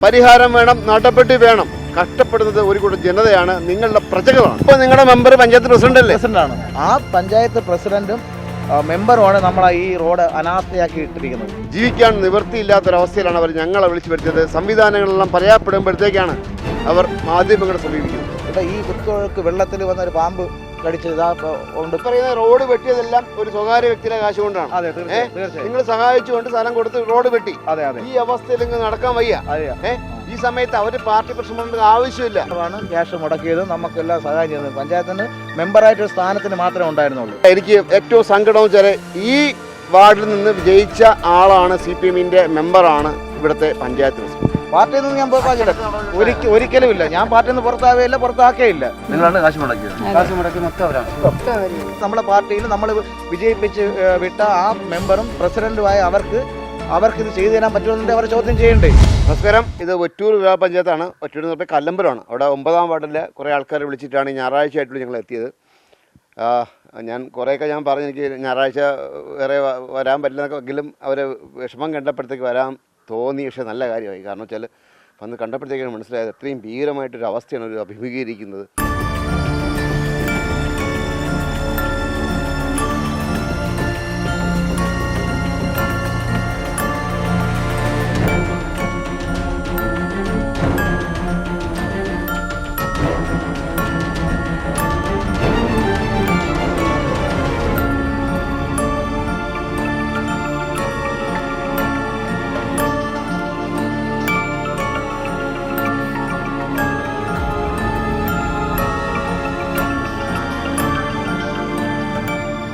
പരിഹാരം വേണം, നടപടി വേണം. കഷ്ടപ്പെടുന്നത് ഒരു കൂട്ടം ജനതയാണ്, നിങ്ങളുടെ പ്രജകളാണ്. ഇപ്പോൾ നിങ്ങളുടെ മെമ്പർ പഞ്ചായത്ത് പ്രസിഡന്റ് അല്ലേ? പ്രസിഡന്റാണ്. ആ പഞ്ചായത്ത് പ്രസിഡന്റും മെമ്പറുമാണ് നമ്മളെ ഈ റോഡ് അനാസ്ഥയാക്കി ഇട്ടിരിക്കുന്നത്. ജീവിക്കാൻ നിവൃത്തിയില്ലാത്തൊരവസ്ഥയിലാണ് അവർ ഞങ്ങളെ വിളിച്ചു വരുത്തിയത്. സംവിധാനങ്ങളെല്ലാം പരാജയപ്പെടുമ്പോഴത്തേക്കാണ് അവർ മാധ്യമങ്ങളെ സമീപിക്കുന്നത്. ഇവിടെ ഈ കുത്തൊഴുക്ക് വെള്ളത്തിൽ വന്നൊരു പാമ്പ് കടിച്ച് പറയുന്ന റോഡ് വെട്ടിയതെല്ലാം ഒരു സ്വകാര്യ വ്യക്തിയുടെ കാശ് കൊണ്ടാണ്. അതെ, തീർച്ചയായും നിങ്ങൾ സഹായിച്ചുകൊണ്ട് സ്ഥലം കൊടുത്ത് റോഡ് വെട്ടി. അതെ അതെ ഈ അവസ്ഥയിൽ ഇങ്ങ് നടക്കാൻ വയ്യ. ഈ സമയത്ത് അവർ പാർട്ടി പ്രശ്നം ആവശ്യമില്ല. ക്യാഷ് മുടക്കിയത് നമുക്കെല്ലാം സഹായം ചെയ്യുന്നത് പഞ്ചായത്തിന് മെമ്പറായിട്ടൊരു സ്ഥാനത്തിന് മാത്രമേ ഉണ്ടായിരുന്നുള്ളൂ. എനിക്ക് ഏറ്റവും സങ്കടം വെച്ചാൽ ഈ വാർഡിൽ നിന്ന് വിജയിച്ച ആളാണ് CPM-ന്റെ മെമ്പറാണ് ഇവിടുത്തെ പഞ്ചായത്ത് പ്രസിഡന്റ്. പാർട്ടിയിൽ നിന്ന് ഞാൻ പുറത്താക്കിയില്ല, ഒരിക്കലും ഇല്ല. ഞാൻ പാർട്ടിയിൽ നിന്ന് പുറത്താവുകയില്ല, പുറത്താക്കേയില്ല. നിങ്ങളാണ് കാശ് മുടക്കിയത്. കാശ് മുടക്കി മൊത്തം അവരാണ്. നമ്മുടെ പാർട്ടിയിൽ നമ്മൾ വിജയിപ്പിച്ച് വിട്ട ആ മെമ്പറും പ്രസിഡന്റുമായ അവർക്ക് ഇത് ചെയ്തു തരാൻ പറ്റുമെന്നുണ്ടെങ്കിൽ അവർ ചോദ്യം ചെയ്യണ്ടേ. നമസ്കാരം, ഇത് ഒറ്റൂർ ഗ്രാമപഞ്ചായത്താണ്. ഒറ്റൂർ എന്ന് പറഞ്ഞാൽ കല്ലമ്പലമാണ്. അവിടെ 9-ാം വാർഡിലെ കുറേ ആൾക്കാരെ വിളിച്ചിട്ടാണ് ഞായറാഴ്ച ആയിട്ടുള്ള ഞങ്ങൾ എത്തിയത്. ഞാൻ കുറേയൊക്കെ ഞാൻ പറഞ്ഞു എനിക്ക് ഞായറാഴ്ച വേറെ വരാൻ പറ്റില്ലെങ്കിലും അവരെ വിഷമം കണ്ടപ്പോഴത്തേക്ക് വരാൻ തോന്നി. പക്ഷേ നല്ല കാര്യമായി. കാരണം വെച്ചാൽ വന്ന് കണ്ടപ്പോഴത്തേക്കാണ് മനസ്സിലായത് അത്രയും ഭീകരമായിട്ടൊരു അവസ്ഥയാണ് ഒരു അഭിമുഖീകരിക്കുന്നത്.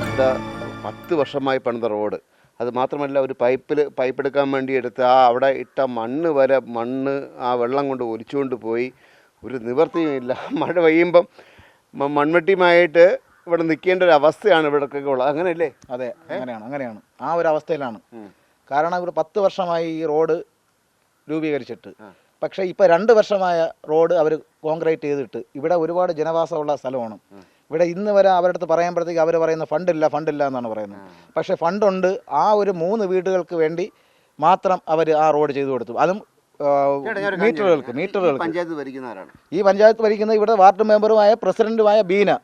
ഇവിടെ 10 വർഷമായി പണിത റോഡ്. അത് മാത്രമല്ല ഒരു പൈപ്പ് എടുക്കാൻ വേണ്ടി എടുത്ത് അവിടെ ഇട്ട മണ്ണ് ആ വെള്ളം കൊണ്ട് ഒലിച്ചുകൊണ്ട് പോയി. ഒരു നിവൃത്തിയുമില്ല. മഴ പെയ്യുമ്പം മൺവെട്ടിയുമായിട്ട് ഇവിടെ നിൽക്കേണ്ട ഒരു അവസ്ഥയാണ് ഇവിടേക്കൊക്കെ ഉള്ളത്. അങ്ങനെയല്ലേ? അതെ, അങ്ങനെയാണ്. ആ ഒരു അവസ്ഥയിലാണ്. കാരണം ഇവിടെ 10 വർഷമായി ഈ റോഡ് രൂപീകരിച്ചിട്ട്. പക്ഷേ ഇപ്പോൾ 2 വർഷമായ റോഡ് അവർ കോൺക്രീറ്റ് ചെയ്തിട്ട് ഇവിടെ ഒരുപാട് ജനവാസമുള്ള സ്ഥലമാണ്. ഇവിടെ ഇന്ന് വരെ അവരുടെ അടുത്ത് പറയുമ്പോഴത്തേക്ക് അവർ പറയുന്ന ഫണ്ടില്ല എന്നാണ് പറയുന്നത്. പക്ഷേ ഫണ്ടുണ്ട്. ആ ഒരു 3 വീടുകൾക്ക് വേണ്ടി മാത്രം അവർ ആ റോഡ് ചെയ്തു കൊടുത്തു. അതും മീറ്ററുകൾക്ക്. ഈ പഞ്ചായത്ത് ഭരിക്കുന്ന ഇവിടെ വാർഡ് മെമ്പറുമായ പ്രസിഡന്റുമായ ബീന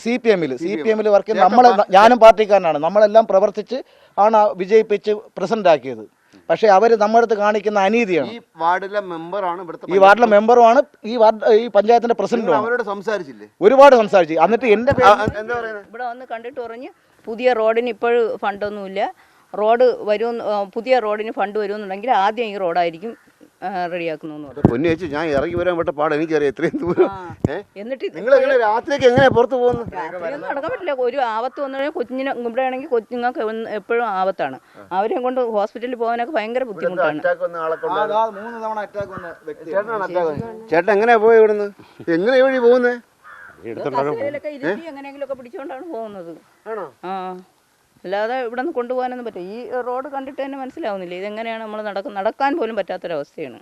CPM-ൽ വർക്ക് ചെയ്യുന്ന ഞാനും പാർട്ടിക്കാരനാണ്. നമ്മളെല്ലാം പ്രവർത്തിച്ച് ആണ് വിജയിപ്പിച്ച് പ്രസിഡന്റ് ആക്കിയത്. പക്ഷേ അവർ നമ്മുടെ അടുത്ത് കാണിക്കുന്ന അനീതിയാണ്. ഈ വാർഡിലെ മെമ്പറുമാണ് ഈ പഞ്ചായത്തിന്റെ പ്രസിഡന്റും. അവരോട് സംസാരിച്ചില്ലേ? ഒരുപാട് സംസാരിച്ചു. എന്നിട്ട് എന്റെ ഇവിടെ വന്ന് കണ്ടിട്ട് പറഞ്ഞ് പുതിയ റോഡിന് ഇപ്പോഴും ഫണ്ടൊന്നുമില്ല, റോഡ് പുതിയ റോഡിന് ഫണ്ട് വരുമെന്നുണ്ടെങ്കിൽ ആദ്യം ഈ റോഡായിരിക്കും റെഡിയാക്കുന്നു. പൊന്നു ചേച്ചി, ഞാൻ ഇറങ്ങി വരാൻ പറ്റ പാട് എനിക്കറിയാം. ഇത്രയും ദൂരം എന്നിട്ട് നിങ്ങൾ രാത്രിയൊക്കെ എങ്ങനെ പുറത്ത് പോകുന്നു? നടക്കാൻ പറ്റില്ല. ഒരു ആപത്ത് വന്നു കഴിഞ്ഞാൽ കുഞ്ഞിന് ഇവിടെ ആണെങ്കിൽ കൊച്ചുങ്ങൾക്ക് എപ്പോഴും ആപത്താണ്. അവരെയും കൊണ്ട് ഹോസ്പിറ്റലിൽ പോകാനൊക്കെ ഭയങ്കര ബുദ്ധിമുട്ടാണ്. ചേട്ടൻ എങ്ങനെയാ പോയി ഇവിടുന്ന്? എങ്ങനെയാ വഴി പോകുന്നത്? എങ്ങനെയെങ്കിലും ഒക്കെ പിടിച്ചോണ്ടാണ് പോകുന്നത്. അല്ലാതെ ഇവിടെ നിന്ന് കൊണ്ടുപോകാനൊന്നും പറ്റില്ല. ഈ റോഡ് കണ്ടിട്ട് തന്നെ മനസ്സിലാവുന്നില്ല ഇതെങ്ങനെയാണ് നമ്മൾ നടക്കാൻ പോലും പറ്റാത്തൊരവസ്ഥയാണ്.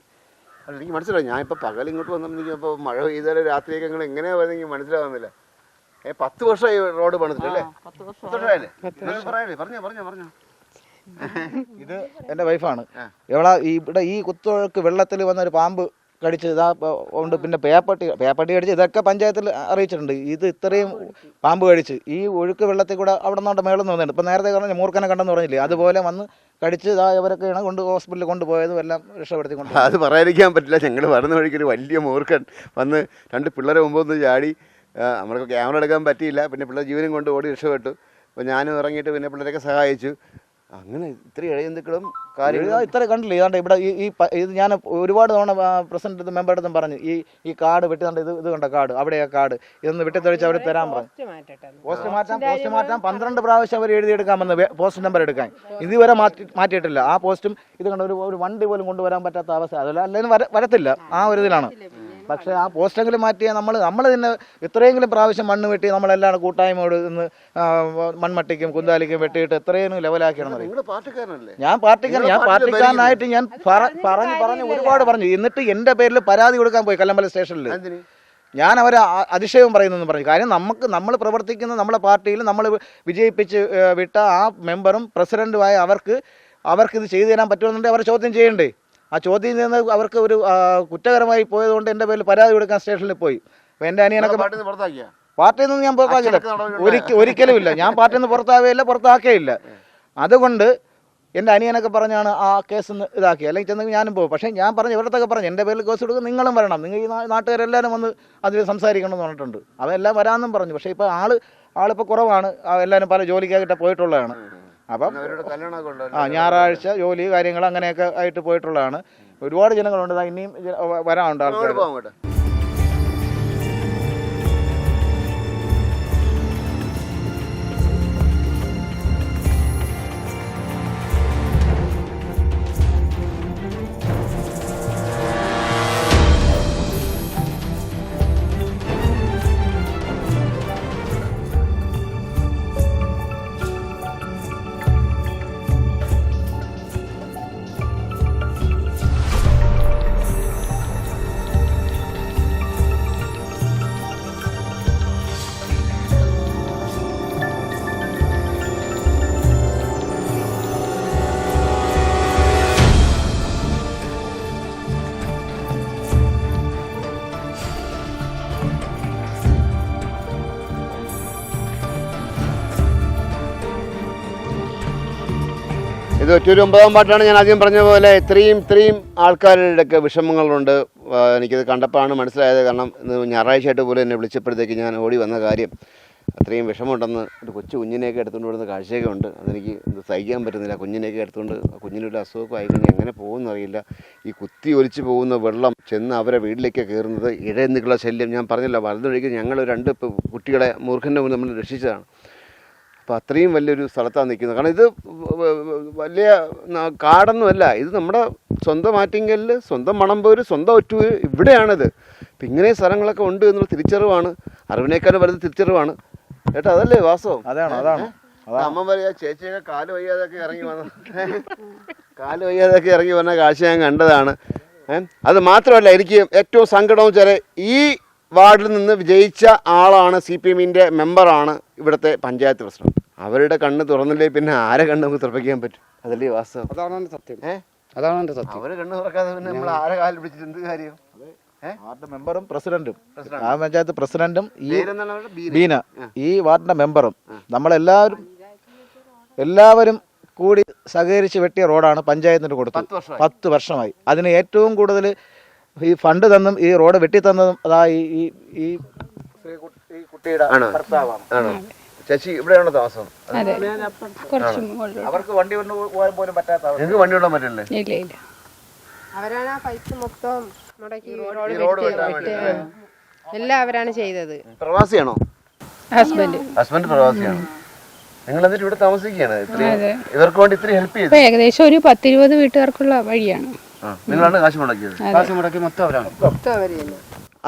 എനിക്ക് മനസ്സിലായി. ഞാൻ ഇപ്പോൾ പകൽ ഇങ്ങോട്ട് വന്നിപ്പോൾ മഴ പെയ്താലും രാത്രിയൊക്കെ നിങ്ങൾ എങ്ങനെയാ വരുന്നത് എനിക്ക് മനസ്സിലാവുന്നില്ല. 10 വർഷമായി റോഡ് പണിതിട്ടല്ലേ? 10 വർഷമായില്ലേ? പറഞ്ഞോ. ഇത് എൻ്റെ വൈഫാണ്. ഇവിടെ ഈ കുത്തൊഴുക്ക് വെള്ളത്തിൽ വന്നൊരു പാമ്പ് കടിച്ച് കൊണ്ട് പിന്നെ പേപ്പട്ടി കടിച്ച് ഇതൊക്കെ പഞ്ചായത്തിൽ അറിയിച്ചിട്ടുണ്ട്. ഇത് ഇത്രയും പാമ്പ് കടിച്ച് ഈ ഒഴുക്ക് വെള്ളത്തിൽ കൂടെ അവിടെ നിന്നോട്ട് മേളിൽ നിന്ന് വന്നിട്ടുണ്ട്. ഇപ്പം നേരത്തെ പറഞ്ഞ മൂർഖനെ കണ്ടെന്ന് പറഞ്ഞില്ലേ, അതുപോലെ വന്ന് കടിച്ച് ഇവരൊക്കെയാണ് ഹോസ്പിറ്റലിൽ കൊണ്ടുപോയതും എല്ലാം രക്ഷപ്പെടുത്തിക്കൊണ്ട്. അത് പറയാതിരിക്കാൻ പറ്റില്ല. ഞങ്ങൾ വരുന്ന വഴിക്ക് ഒരു വലിയ മൂർഖൻ വന്ന് 2 പിള്ളേരെ മുമ്പൊന്ന് ചാടി. നമ്മൾക്ക് ക്യാമറ എടുക്കാൻ പറ്റിയില്ല. പിന്നെ പിള്ളേർ ജീവനും കൊണ്ട് ഓടി രക്ഷപ്പെട്ടു. അപ്പോൾ ഞാനും ഇറങ്ങിയിട്ട് പിന്നെ പിള്ളേരൊക്കെ സഹായിച്ചു. അങ്ങനെ ഇത്രയും ഇഴയന്തുക്കളും കാര്യങ്ങൾ ഇത്ര കണ്ടില്ല. ഇതാണ്ട് ഇവിടെ ഇത് ഞാൻ ഒരുപാട് തവണ പ്രസിഡന്റ് മെമ്പറുടെ അടുത്തും പറഞ്ഞു ഈ കാട് വെട്ടിതാണ്ട് ഇത് കണ്ട കാട്, അവിടെ ആ കാട് ഇതൊന്ന് വെട്ടിത്തെളിച്ച് അവർ തരാൻ പറഞ്ഞു. പോസ്റ്റ് മാറ്റാൻ 12 പ്രാവശ്യം അവർ എഴുതിയെടുക്കാമെന്ന് പോസ്റ്റ് നമ്പർ എടുക്കാൻ. ഇതുവരെ മാറ്റിയിട്ടില്ല. ആ പോസ്റ്റും ഇത് കണ്ട ഒരു വണ്ടി പോലും കൊണ്ടുവരാൻ പറ്റാത്ത അവസ്ഥ. അതല്ല അല്ലെങ്കിൽ വരത്തില്ല. ആ ഒരു ഇതിലാണ്. പക്ഷേ ആ പോസ്റ്റെങ്കിലും മാറ്റിയാൽ നമ്മൾ തന്നെ ഇത്രയെങ്കിലും പ്രാവശ്യം മണ്ണ് വെട്ടി നമ്മളെല്ലാം കൂട്ടായ്മയോട് ഇന്ന് മൺമട്ടിക്കും കുന്താലിക്കും വെട്ടിയിട്ട് എത്രയും ലെവലാക്കിയാണ്. ഞാൻ പാർട്ടിക്കാരനായിട്ട് ഞാൻ പറഞ്ഞ് ഒരുപാട് പറഞ്ഞു. എന്നിട്ട് എൻ്റെ പേരിൽ പരാതി കൊടുക്കാൻ പോയി കല്ലമ്പലം സ്റ്റേഷനിൽ. ഞാൻ അവരെ അതിശയവും പറയുന്നെന്ന് പറഞ്ഞു. കാര്യം നമ്മൾ പ്രവർത്തിക്കുന്ന നമ്മളെ പാർട്ടിയിൽ നമ്മൾ വിജയിപ്പിച്ച് വിട്ട ആ മെമ്പറും പ്രസിഡന്റുമായ അവർക്ക് ഇത് ചെയ്തു തരാൻ പറ്റുമെന്നുണ്ടെങ്കിൽ അവർ ചോദ്യം ചെയ്യണ്ടേ. ആ ചോദ്യം നിന്ന് അവർക്ക് ഒരു കുറ്റകരമായി പോയതുകൊണ്ട് എൻ്റെ പേരിൽ പരാതി കൊടുക്കാൻ സ്റ്റേഷനിൽ പോയി. അപ്പോൾ എൻ്റെ അനിയനൊക്കെ പാർട്ടിയിൽ നിന്ന് ഞാൻ പുറത്താക്കിയില്ല, ഒരിക്കലും ഇല്ല. ഞാൻ പാർട്ടിയിൽ നിന്ന് പുറത്താവുകയില്ല, പുറത്താക്കുകയില്ല. അതുകൊണ്ട് എൻ്റെ അനിയനൊക്കെ പറഞ്ഞാണ് ആ കേസ് ഇതാക്കി, അല്ലെങ്കിൽ ചെന്നെങ്കിൽ ഞാനും പോകും. പക്ഷേ ഞാൻ പറഞ്ഞു, ഇവരത്തൊക്കെ പറഞ്ഞു എൻ്റെ പേരിൽ കേസ് കൊടുക്കും, നിങ്ങളും വരണം, നിങ്ങൾ ഈ നാട്ടുകാരെല്ലാവരും വന്ന് അതിൽ സംസാരിക്കണം എന്ന് പറഞ്ഞിട്ടുണ്ട്. അതെല്ലാം വരാമെന്നും പറഞ്ഞു. പക്ഷേ ഇപ്പോൾ ആളിപ്പോൾ കുറവാണ്, എല്ലാവരും പല ജോലിക്കായിട്ട് പോയിട്ടുള്ളതാണ്. അപ്പം ഞായറാഴ്ച ജോലി കാര്യങ്ങൾ അങ്ങനെയൊക്കെ ആയിട്ട് പോയിട്ടുള്ളതാണ്. ഒരുപാട് ജനങ്ങളുണ്ട്, ഇനിയും വരാനുണ്ട് ആൾക്കാർ. ഇത് ഒറ്റൊരു 9-ാം വാർഡാണ്. ഞാൻ ആദ്യം പറഞ്ഞ പോലെ ഇത്രയും ആൾക്കാരുടെയൊക്കെ വിഷമങ്ങളുണ്ട്. എനിക്കത് കണ്ടപ്പോഴാണ് മനസ്സിലായത്. കാരണം ഇന്ന് ഞായറാഴ്ചയായിട്ട് പോലും എന്നെ വിളിച്ചപ്പോഴത്തേക്ക് ഞാൻ ഓടി വന്ന കാര്യം അത്രയും വിഷമമുണ്ടെന്ന്. ഒരു കൊച്ചു കുഞ്ഞിനെയൊക്കെ എടുത്തുകൊണ്ട് വരുന്ന കാഴ്ചയൊക്കെ ഉണ്ട്. അതെനിക്ക് ഇത് സഹിക്കാൻ പറ്റുന്നില്ല. കുഞ്ഞിനെയൊക്കെ എടുത്തുകൊണ്ട് കുഞ്ഞിനൊരു അസുഖമൊക്കെ ആയിക്കഴിഞ്ഞാൽ എങ്ങനെ പോകുമെന്നറിയില്ല. ഈ കുത്തി ഒലിച്ച് പോകുന്ന വെള്ളം ചെന്ന് അവരെ വീട്ടിലേക്ക് കയറുന്നത്, ഇഴയെന്നുകളുടെ ശല്യം. ഞാൻ പറഞ്ഞില്ല, വലതുവഴിക്ക് ഞങ്ങൾ 2 കുട്ടികളെ മൂർഖൻ്റെ മുന്നിൽ നമ്മൾ രക്ഷിച്ചതാണ്. അപ്പോൾ അത്രയും വലിയൊരു സ്ഥലത്താണ് നിൽക്കുന്നത്. കാരണം ഇത് വലിയ കാടൊന്നുമല്ല, ഇത് നമ്മുടെ സ്വന്തം ആറ്റിങ്കലിൽ, സ്വന്തം മണമ്പൂർ, സ്വന്തം ഒറ്റൂർ, ഇവിടെയാണിത്. അപ്പം ഇങ്ങനെ സ്ഥലങ്ങളൊക്കെ ഉണ്ട് എന്നുള്ള തിരിച്ചറിവാണ്, അറിവിനേക്കാളും വലുത് തിരിച്ചറിവാണ്. ഏട്ടാ അതല്ലേ വാസ്തവം? അതാണ് അമ്മ പറയാ, ചേച്ചിയൊക്കെ കാല് വയ്യാതൊക്കെ ഇറങ്ങി വന്ന കാഴ്ച ഞാൻ കണ്ടതാണ്. അത് മാത്രമല്ല, എനിക്ക് ഏറ്റവും സങ്കടവും വെച്ചാൽ ഈ വാർഡിൽ നിന്ന് വിജയിച്ച ആളാണ്, CPM-ന്റെ മെമ്പറാണ് ഇവിടുത്തെ പഞ്ചായത്ത് പ്രസിഡന്റ്. അവരുടെ കണ്ണ് തുറന്നില്ലേ പിന്നെ ആരെ കണ്ണ് നമുക്ക് തുറപ്പിക്കാൻ പറ്റും? അതല്ലേ വാസ്തവം? അതാണ് സത്യം. അതാണ് എൻ്റെ സത്യം. അവര് കണ്ണ് തുറക്കാതെ പിന്നെ നമ്മൾ ആരെ കാലിൽ പിടിച്ചിട്ട് എന്ത് കാര്യം? വാർഡ് മെമ്പറും പ്രസിഡന്റും, ഗ്രാമപഞ്ചായത്ത് പ്രസിഡന്റും ബീന, ഈ വാർഡിന്റെ മെമ്പറും എല്ലാവരും കൂടി സഹകരിച്ച് വെട്ടിയ റോഡാണ് പഞ്ചായത്തിന് കൊടുത്തത്. 10 വർഷമായി. അതിന് ഏറ്റവും കൂടുതൽ ഈ ഫണ്ട് തന്നും ഈ റോഡ് വെട്ടി തന്നതും അതാ ഈ കുട്ടിയുടെ ഭർത്താവാണ്. ചേച്ചി ഇവിടെയാണോ താമസം? അവർക്ക് വണ്ടി കൊണ്ട് പോകാൻ പോലും പറ്റാത്ത. നിങ്ങൾക്ക് വണ്ടി കൊണ്ടാൻ പറ്റില്ലേ? ഇല്ല. അവരാണ് ആ പൈസ മൊത്തം മുടക്കി എല്ലാം അവരാണ് ചെയ്തത്. പ്രവാസിയാണോ? ഹസ്ബൻഡ് പ്രവാസിയാണ്. നിങ്ങൾ എന്നിട്ട് ഇവിടെ താമസിക്കുകയാണ്? ഇവർക്ക് വേണ്ടി ഇത്രയും ഹെൽപ്പ് ചെയ്തു? ഏകദേശം ഒരു 10-20 വീട്ടുകാർക്കുള്ള വഴിയാണ്. നിങ്ങളാണ് കാശ് മുടക്കിയത്? കാശ് മുടക്കി മൊത്തം അവരാണ്.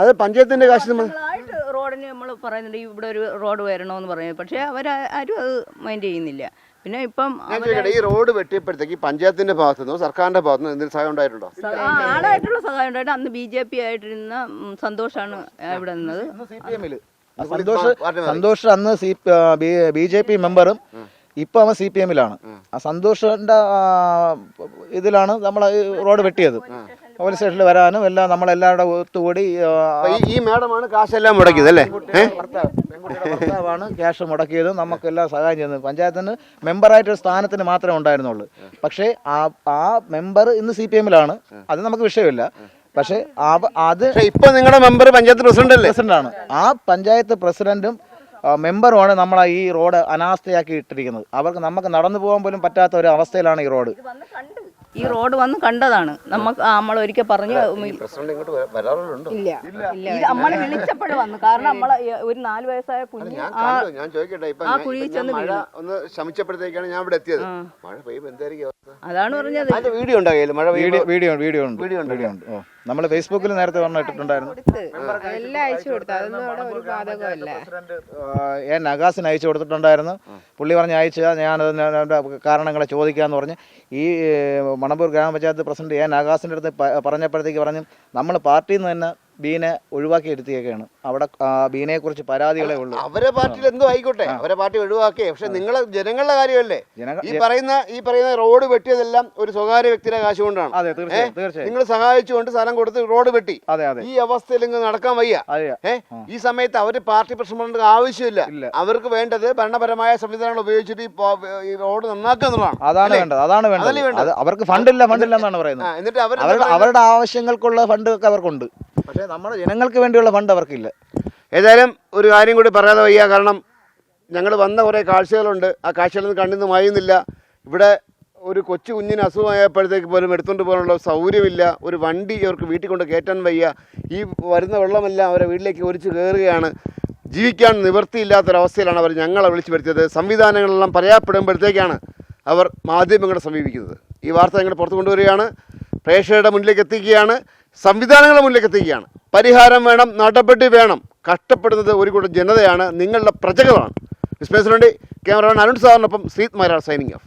അത് പഞ്ചായത്തിന്റെ കാശ് റോഡിന് നമ്മൾ പറയുന്നുണ്ട് ഇവിടെ ഒരു റോഡ് വരണമെന്ന് പറയുന്നത്. പക്ഷേ അവരാരും അത് മൈൻഡ് ചെയ്യുന്നില്ല. പിന്നെ ഇപ്പം ഈ റോഡ് വെട്ടിയപ്പോഴത്തേക്ക് പഞ്ചായത്തിന്റെ ഭാഗത്തുനിന്നോ സർക്കാരിന്റെ ഭാഗത്തുനിന്നോ എന്തെങ്കിലും സഹായം ഉണ്ടായിട്ടുണ്ടോ? ആളായിട്ടുള്ള സഹായം ഉണ്ടായിട്ട് അന്ന് BJP ആയിട്ടിരുന്ന സന്തോഷാണ് ഇവിടെ നിന്നത്. സന്തോഷ് അന്ന് BJP മെമ്പറും ഇപ്പൊ അവൻ CPM-ലാണ്. ആ സന്തോഷിന്റെ ഇതിലാണ് നമ്മൾ റോഡ് വെട്ടിയത്. പോലീസ് സ്റ്റേഷനിൽ വരാനും എല്ലാം നമ്മളെല്ലാവരുടെ ഒത്തുകൂടി. ഈ മാഡമാണ് കാശെല്ലാം മുടക്കിയത് അല്ലേ? ഭർത്താവാണ് ക്യാഷ് മുടക്കിയതും നമുക്കെല്ലാം സഹായം ചെയ്യുന്നത്. പഞ്ചായത്തിന് മെമ്പറായിട്ടൊരു സ്ഥാനത്തിന് മാത്രമേ ഉണ്ടായിരുന്നുള്ളൂ. പക്ഷേ ആ മെമ്പർ ഇന്ന് CPM-ലാണ്. അത് നമുക്ക് വിഷയമില്ല. പക്ഷേ അത് ഇപ്പൊ നിങ്ങളുടെ മെമ്പർ പഞ്ചായത്ത് പ്രസിഡന്റാണ്. ആ പഞ്ചായത്ത് പ്രസിഡന്റും മെമ്പറുമാണ് നമ്മളെ ഈ റോഡ് അനാസ്ഥയാക്കി ഇട്ടിരിക്കുന്നത്. നമുക്ക് നടന്നു പോകാൻ പോലും പറ്റാത്ത ഒരു അവസ്ഥയിലാണ് ഈ റോഡ്. ഈ റോഡ് വന്ന് കണ്ടതാണ്. നമ്മൾ ഒരിക്കൽ പറഞ്ഞു നമ്മളെ വിളിച്ചപ്പോഴും വന്നു. കാരണം നമ്മളെ ഒരു 4 വയസ്സായ കുഞ്ഞ് ആ കുഴിയിൽ ചെന്ന് ഒന്ന് ശമിച്ചപ്പോഴത്തേക്കാണ് ഞാൻ ഇവിടെ എത്തിയത്. മഴ പെയ്യുമ്പോൾ എന്തായിരിക്കും? അതാണ് പറഞ്ഞത്. വീഡിയോ ഉണ്ടാകില്ല? മഴ വീഡിയോ ഉണ്ട്. നമ്മൾ ഫേസ്ബുക്കിൽ നേരത്തെ പറഞ്ഞിട്ടുണ്ടായിരുന്നു. എല്ലാം അയച്ചു കൊടുത്തു. അതൊന്നും അവിടെ ഒരു ബാധകമല്ല. നഗാസിന് അയച്ചു കൊടുത്തിട്ടുണ്ടായിരുന്നു. പുള്ളി പറഞ്ഞ് അയച്ചാൽ ഞാനത് കാരണങ്ങളെ ചോദിക്കാമെന്ന് പറഞ്ഞ് ഈ മണമ്പൂർ ഗ്രാമപഞ്ചായത്ത് പ്രസിഡന്റ് നഗാസിൻ്റെ അടുത്ത് പറഞ്ഞപ്പോഴത്തേക്ക് പറഞ്ഞു നമ്മൾ പാർട്ടിയിൽ നിന്ന് തന്നെ ബീനെ ഒഴിവാക്കി എടുത്തിയൊക്കെയാണ്. അവിടെ ബീനയെ കുറിച്ച് പരാതികളെ ഉള്ളൂ. അവരെ പാർട്ടിയിൽ എന്തോ ആയിക്കോട്ടെ, അവരെ പാർട്ടി ഒഴിവാക്കിയേ, പക്ഷെ നിങ്ങളെ ജനങ്ങളുടെ കാര്യമല്ലേ ഈ പറയുന്ന റോഡ് വെട്ടിയതെല്ലാം ഒരു സ്വകാര്യ വ്യക്തിയുടെ കാശ് കൊണ്ടാണ്. അതെ, തീർച്ചയായും നിങ്ങൾ സഹായിച്ചുകൊണ്ട് സ്ഥലം കൊടുത്ത് റോഡ് വെട്ടി. അതെ അതെ. ഈ അവസ്ഥയിൽ ഇങ്ങ് നടക്കാൻ വയ്യ. ഈ സമയത്ത് അവര് പാർട്ടി പ്രശ്നം കൊണ്ട് ആവശ്യമില്ല. അവർക്ക് വേണ്ടത് ഭരണപരമായ സംവിധാനങ്ങൾ ഉപയോഗിച്ചിട്ട് ഈ റോഡ് നന്നാക്കുക എന്നുള്ളതാണ്. അതാണ് വേണ്ടത്. അവർക്ക് ഫണ്ടില്ല എന്നാണ് പറയുന്നത്. എന്നിട്ട് അവരുടെ ആവശ്യങ്ങൾക്കുള്ള ഫണ്ട് ഒക്കെ അവർക്കുണ്ട്, പക്ഷേ നമ്മുടെ ജനങ്ങൾക്ക് വേണ്ടിയുള്ള ഫണ്ട് അവർക്കില്ല. ഏതായാലും ഒരു കാര്യം കൂടി പറയാതെ വയ്യ. കാരണം ഞങ്ങൾ വന്ന കുറേ കാഴ്ചകളുണ്ട്, ആ കാഴ്ചകളൊന്നും കണ്ണിന്ന് മായുന്നില്ല. ഇവിടെ ഒരു കൊച്ചു കുഞ്ഞിന് അസുഖമായപ്പോഴത്തേക്ക് പോലും എടുത്തുകൊണ്ട് പോകാനുള്ള സൗകര്യമില്ല. ഒരു വണ്ടി അവർക്ക് വീട്ടിൽ കൊണ്ട് കയറ്റാൻ വയ്യ. ഈ വരുന്ന വെള്ളമെല്ലാം അവരെ വീട്ടിലേക്ക് ഒലിച്ച് കയറുകയാണ്. ജീവിക്കാൻ നിവൃത്തിയില്ലാത്തൊരവസ്ഥയിലാണ് അവർ ഞങ്ങളെ വിളിച്ചു വരുത്തിയത്. സംവിധാനങ്ങളെല്ലാം പരാജയപ്പെടുമ്പോഴത്തേക്കാണ് അവർ മാധ്യമങ്ങളെ സമീപിക്കുന്നത്. ഈ വാർത്ത ഞങ്ങൾ പുറത്തു കൊണ്ടുവരികയാണ്, പ്രേക്ഷകരുടെ മുന്നിലേക്ക് എത്തിക്കുകയാണ്, സംവിധാനങ്ങളുടെ മുന്നിലേക്ക് എത്തിക്കുകയാണ്. പരിഹാരം വേണം, നടപടി വേണം. കഷ്ടപ്പെടുന്നത് ഒരു കൂട്ടം ജനതയാണ്, നിങ്ങളുടെ പ്രജകളാണ്. വിസ്മയസിനുവേണ്ടി ക്യാമറമാൻ അരുൺ സാറിനൊപ്പം ശ്രീത് മാരാർ സൈനിങ് ഓഫ്.